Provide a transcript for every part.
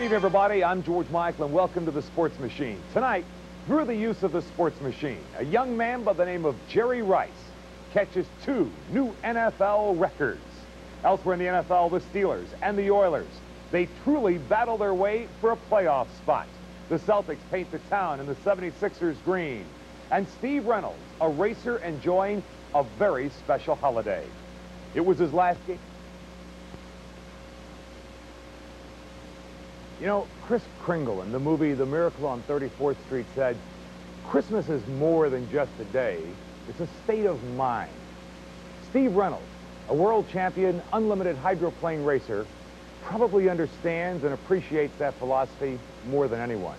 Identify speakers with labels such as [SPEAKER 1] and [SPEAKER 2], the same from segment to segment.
[SPEAKER 1] Good evening, everybody. I'm George Michael, and welcome to the Sports Machine. Tonight, through the use of the Sports Machine, a young man by the name of Jerry Rice catches 2 new NFL records. Elsewhere in the NFL, the Steelers and the Oilers, they truly battle their way for a playoff spot. The Celtics paint the town in the 76ers green. And Steve Reynolds, a racer enjoying a very special holiday. It was his last game. You know, Kris Kringle in the movie The Miracle on 34th Street said, Christmas is more than just a day, it's a state of mind. Steve Reynolds, a world champion, unlimited hydroplane racer, probably understands and appreciates that philosophy more than anyone.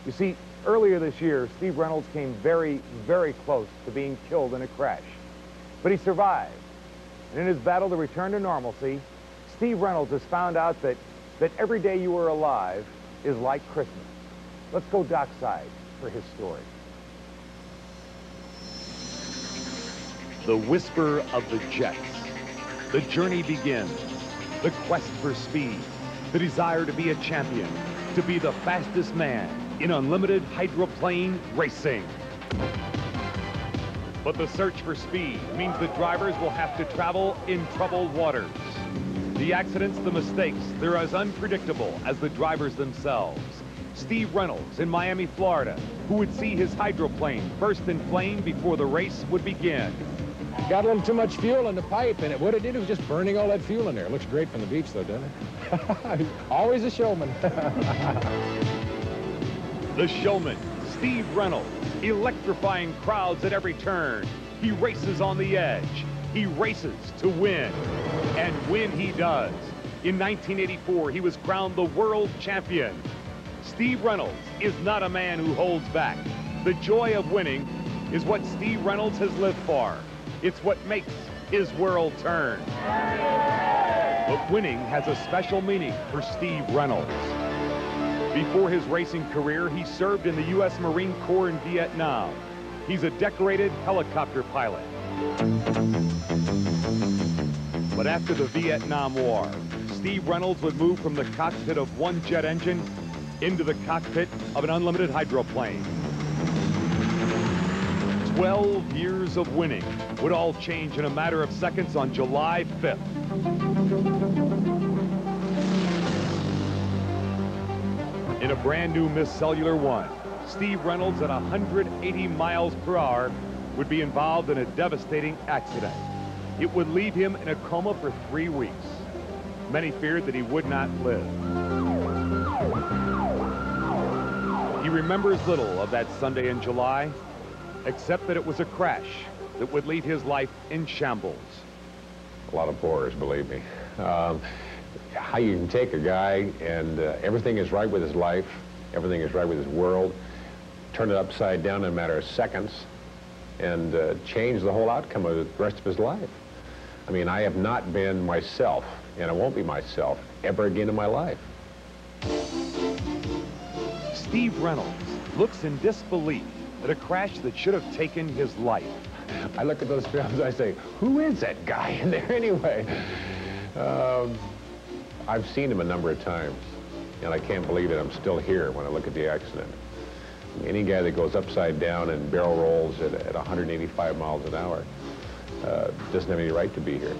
[SPEAKER 1] You see, earlier this year, Steve Reynolds came very, very close to being killed in a crash. But he survived. And in his battle to return to normalcy, Steve Reynolds has found out that every day you are alive is like Christmas. Let's go dockside for his story. The whisper of the jets. The journey begins. The quest for speed. The desire to be a champion. To be the fastest man in unlimited hydroplane racing. But the search for speed means the drivers will have to travel in troubled waters. The accidents, the mistakes, they're as unpredictable as the drivers themselves. Steve Reynolds in Miami, Florida, who would see his hydroplane burst in flame before the race would begin.
[SPEAKER 2] Got a little too much fuel in the pipe, and what it did was just burning all that fuel in there. It looks great from the beach, though, doesn't it? Always a showman.
[SPEAKER 1] The showman, Steve Reynolds, electrifying crowds at every turn. He races on the edge. He races to win. And win he does. In 1984, he was crowned the world champion. Steve Reynolds is not a man who holds back. The joy of winning is what Steve Reynolds has lived for. It's what makes his world turn. But winning has a special meaning for Steve Reynolds. Before his racing career, he served in the U.S. Marine Corps in Vietnam. He's a decorated helicopter pilot. But after the Vietnam War, Steve Reynolds would move from the cockpit of one jet engine into the cockpit of an unlimited hydroplane. 12 years of winning would all change in a matter of seconds on July 5th. In a brand new Miss Cellular One, Steve Reynolds at 180 miles per hour would be involved in a devastating accident. It would leave him in a coma for 3 weeks. Many feared that he would not live. He remembers little of that Sunday in July, except that it was a crash that would leave his life in shambles.
[SPEAKER 3] A lot of horrors, believe me. How you can take a guy and everything is right with his life, everything is right with his world, turn it upside down in a matter of seconds, and change the whole outcome of the rest of his life. I mean, I have not been myself, and I won't be myself ever again in my life.
[SPEAKER 1] Steve Reynolds looks in disbelief at a crash that should have taken his life.
[SPEAKER 3] I look at those films, I say, who is that guy in there anyway? I've seen him a number of times, and I can't believe that I'm still here when I look at the accident. Any guy that goes upside down and barrel rolls at 185 miles an hour doesn't have any right to be here.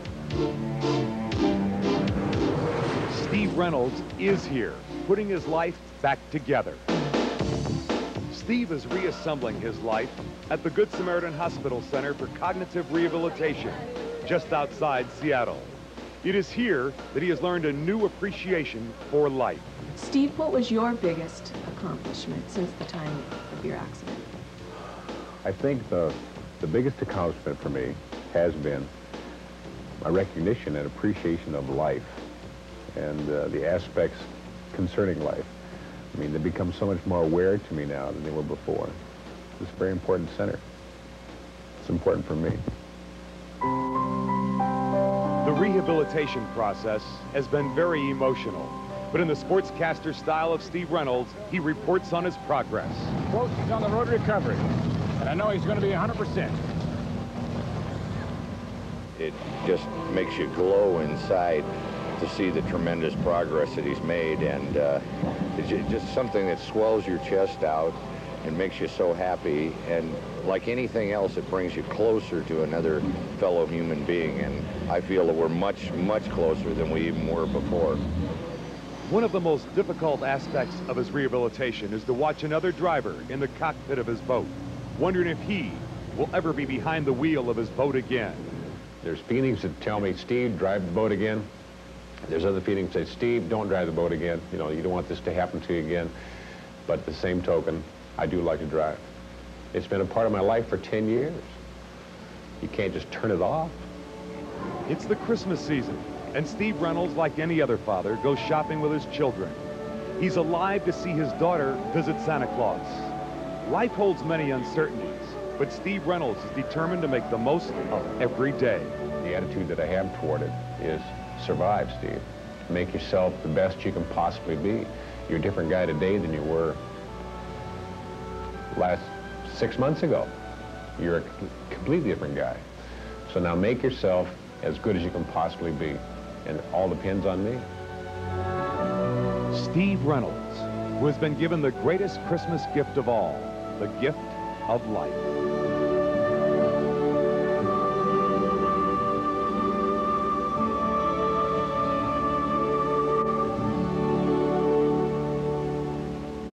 [SPEAKER 1] Steve Reynolds is here, putting his life back together. Steve is reassembling his life at the Good Samaritan Hospital Center for Cognitive Rehabilitation, just outside Seattle. It is here that he has learned a new appreciation for life.
[SPEAKER 4] Steve, what was your biggest accomplishment since the time of your accident?
[SPEAKER 3] I think the biggest accomplishment for me has been my recognition and appreciation of life and the aspects concerning life. I mean, they become so much more aware to me now than they were before. It's a very important center. It's important for me.
[SPEAKER 1] The rehabilitation process has been very emotional, but in the sportscaster style of Steve Reynolds, he reports on his progress.
[SPEAKER 2] Quote, he's on the road to recovery, and I know he's going to be 100%.
[SPEAKER 5] It just makes you glow inside to see the tremendous progress that he's made, and it's just something that swells your chest out and makes you so happy, and like anything else, it brings you closer to another fellow human being, and I feel that we're much, much closer than we even were before.
[SPEAKER 1] One of the most difficult aspects of his rehabilitation is to watch another driver in the cockpit of his boat, wondering if he will ever be behind the wheel of his boat again.
[SPEAKER 3] There's feelings that tell me, Steve, drive the boat again. There's other feelings that say, Steve, don't drive the boat again. You know, you don't want this to happen to you again. But the same token, I do like to drive. It's been a part of my life for 10 years. You can't just turn it off.
[SPEAKER 1] It's the Christmas season, and Steve Reynolds, like any other father, goes shopping with his children. He's alive to see his daughter visit Santa Claus. Life holds many uncertainties, but Steve Reynolds is determined to make the most of every day.
[SPEAKER 3] The attitude that I have toward it is survive, Steve. Make yourself the best you can possibly be. You're a different guy today than you were last 6 months ago. You're a completely different guy. So now make yourself as good as you can possibly be, and it all depends on me.
[SPEAKER 1] Steve Reynolds, who has been given the greatest Christmas gift of all, the gift of life.